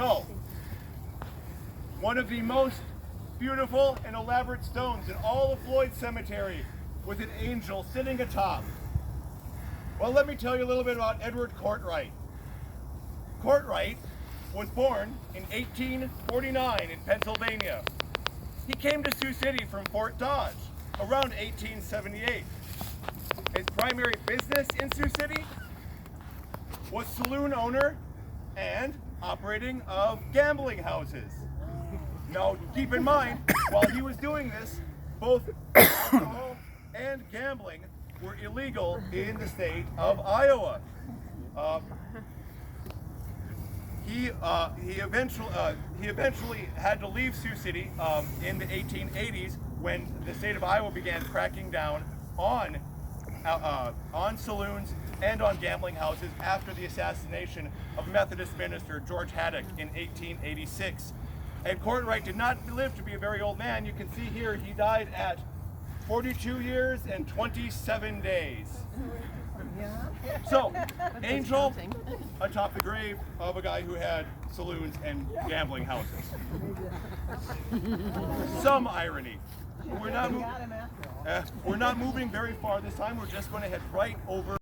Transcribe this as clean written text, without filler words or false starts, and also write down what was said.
So, one of the most beautiful and elaborate stones in all of Floyd Cemetery with an angel sitting atop. Well, let me tell you a little bit about Edward Courtwright. Courtwright was born in 1849 in Pennsylvania. He came to Sioux City from Fort Dodge around 1878. His primary business in Sioux City was saloon owner and operating of gambling houses. Now, keep in mind, while he was doing this, both alcohol and gambling were illegal in the state of Iowa. He eventually had to leave Sioux City in the 1880s when the state of Iowa began cracking down on saloons and on gambling houses after the assassination of Methodist minister George Haddock in 1886. And Courtwright did not live to be a very old man. You can see here he died at 42 years and 27 days. So, angel atop the grave of a guy who had saloons and gambling houses. Some irony. We're not moving very far this time. We're just going to head right over